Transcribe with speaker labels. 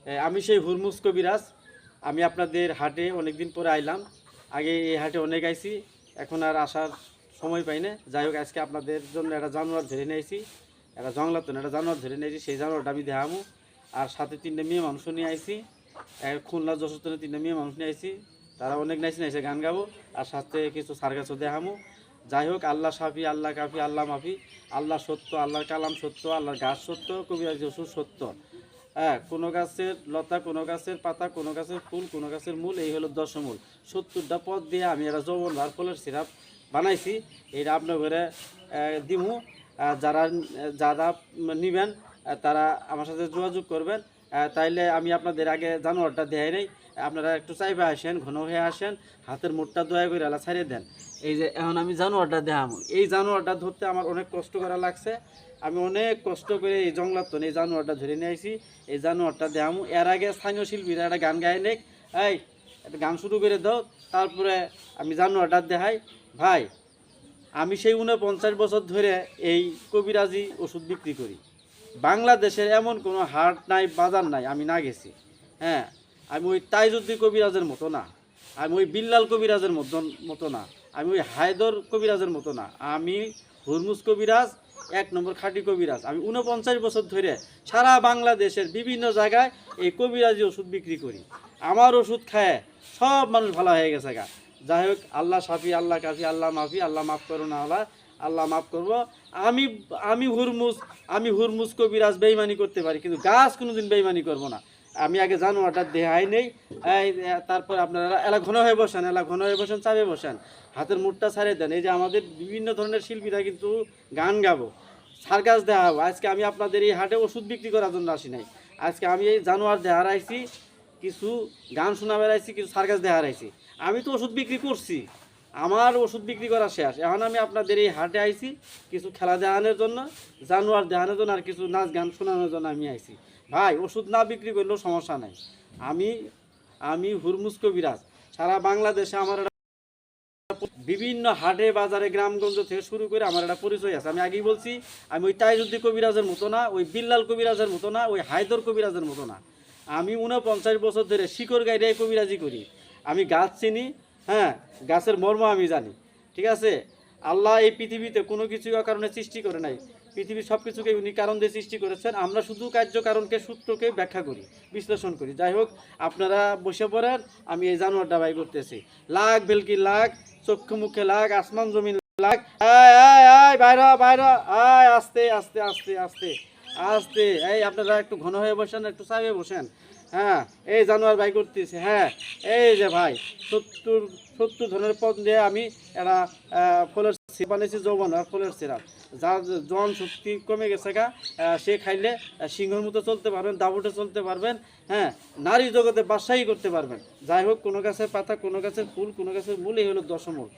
Speaker 1: আমি সেই হুরমুজ কবিরাজ। আমি আপনাদের হাটে অনেক দিন পরে আইলাম। আগে এই হাটে অনেক আইছি, এখন আর আসার সময় পাই না। যাই হোক, আজকে আপনাদের জন্য একটা জানোয়ার ধরে নিয়েছি, একটা জংলাতন একটা জানোয়ার ধরে নিয়েছি। সেই জানোয়ারটা আমি দেখামু। আর সাথে 3টে মেয়ে মানুষ নিয়ে আইছি, খুলনা যশোরে 3টে মেয়ে মানুষ নিয়ে আইছি। তারা অনেক নাইছে নাইছে গান গাবো, আর সাথে কিছু সার্কাসও দেখামু। যাই হোক, আল্লাহ সাফি, আল্লাহ কাফি, আল্লাহ মাফি, আল্লাহ সত্য, আল্লাহর কালাম সত্য, আল্লাহর গাছ সত্য, কবিরাজ ওষুধ সত্য। হ্যাঁ, কোনো গাছের লতা, কোনো গাছের পাতা, কোনো গাছের ফুল, কোনো গাছের মূল, এই হলো 10 মূল। 70টা পদ দিয়ে আমি একটা যৌবন আর ফলের সিরাপ বানাইছি। এইটা আপনার ঘরে দিমু। যারা যারা নিবেন তারা আমার সাথে যোগাযোগ করবেন। তাইলে আমি আপনাদের আগে জানোয়ারটা দেখাই নেই, আপনারা একটু চাইবে আসেন, ঘন হয়ে আসেন, হাতের মুঠটা দয়া করে আলা ছাড়িয়ে দেন। এই যে এখন আমি জানোয়ারটা দেখাবো। এই জানোয়ারটা ধরতে আমার অনেক কষ্ট করা লাগছে। আমি অনেক কষ্ট করে এই জংলাতন এই জানোয়ারটা ধরে নিয়ে আসি। এই জানোয়ারটা দেখাবো। এর আগে স্থানীয় শিল্পীরা একটা গান গায় নেক, এই একটা গান শুরু করে দাও, তারপরে আমি জানোয়ারটা দেখাই। ভাই, আমি সেই 49 বছর ধরে এই কবিরাজি ওষুধ বিক্রি করি। বাংলাদেশের এমন কোনো হাট নাই, বাজার নাই আমি না গেছি। হ্যাঁ, আমি ওই তাইজুদ্দিন কবিরাজের মতো না, আমি ওই বিল্লাল কবিরাজের মতো না, আমি ওই হায়দর কবিরাজের মতো না। আমি হুরমুজ কবিরাজ, 1 নম্বর খাঁটি কবিরাজ। আমি 49 বছর ধরে সারা বাংলাদেশের বিভিন্ন জায়গায় এই কবিরাজি ওষুধ বিক্রি করি। আমার ওষুধ খায় সব মানুষ ভালো হয়ে গেছে গা। যাই হোক, আল্লাহ সাফি, আল্লাহ কাফি, আল্লাহ মাফি, আল্লাহ মাফ করো না, আল্লাহ মাফ করবো। আমি আমি হুরমুজ কবিরাজ বেইমানি করতে পারি, কিন্তু গাছ কোনোদিন বেইমানি করবো না। আমি আগে জানোয়ারটা দেখাই নেই। তারপর আপনারা এলা ঘন হয়ে বসেন, চাপে বসেন, হাতের মুঠটা ছাড়িয়ে দেন। এই যে আমাদের বিভিন্ন ধরনের শিল্পীরা কিন্তু গান গাবো, সার্কাস দেখাবো। আজকে আমি আপনাদের এই হাটে ওষুধ বিক্রি করার জন্য আসি নাই। আজকে আমি এই জানোয়ার দেখার আইছি, কিছু গান শোনা বেড়াইছি, কিছু সার্কাস দেখার আইছি। আমি তো ওষুধ বিক্রি করছি, আমার ওষুধ বিক্রি করা শেষ। এখন আমি আপনাদের এই হাটে আইছি কিছু খেলা দেখানোর জন্য, জানোয়ার দেখানোর জন্য, আর কিছু নাচ গান শোনানোর জন্য আমি আইছি। ভাই, ওষুধ না বিক্রি করলেও সমস্যা নাই। আমি আমি হুরমুজ কবিরাজ। সারা বাংলাদেশে আমার বিভিন্ন হাটে বাজারে গ্রামগঞ্জ থেকে শুরু করে আমার একটা পরিচয় আছে। আমি আগেই বলছি, আমি ওই তাইজুদ্দিন কবিরাজের মতো না, ওই বিল্লাল কবিরাজের মতো না, ওই হায়দর কবিরাজের মতো না। আমি 49 বছর ধরে শিকড় গাইডে কবিরাজি করি। আমি গাছ চিনি, হ্যাঁ, গাছের মর্ম আমি জানি। ঠিক আছে, আল্লাহ এই পৃথিবীতে কোনো কিছু কারণে সৃষ্টি করে নাই। পৃথিবীর সব কিছুকে উনি কারণ দিয়ে সৃষ্টি করেছেন। আমরা শুধু কার্যকারণকে, সূত্রকে ব্যাখ্যা করি, বিশ্লেষণ করি। যাই হোক, আপনারা বসে পড়েন, আমি এই জানোয়ারটা বাই করতেছি। লাখ ভেলকি লাখ, চক্ষু মুখে লাখ, আসমান জমিন লাখ। বাইরা আস্তে আস্তে আস্তে আস্তে আস্তে। এই আপনারা একটু ঘন হয়ে বসেন, একটু চাপে বসেন। হ্যাঁ, এই জানোয়ার বাই করতেছে। হ্যাঁ, এই যে ভাই, 70 ধরনের পদ দিয়ে আমি একটা ফলের সিরাপ বানিয়েছি, যৌবন আর ফলের সিরাপ। যার জন শক্তি কমে গেছে গা, সে খাইলে সিংহের মতো চলতে পারবেন, দাবুটে চলতে পারবেন। হ্যাঁ, নারী জগতে বাদশাহী করতে পারবেন। যাই হোক, কোনো গাছের পাতা, কোনো গাছের ফুল, কোনো গাছের মূল, এই হলো 10 মূল।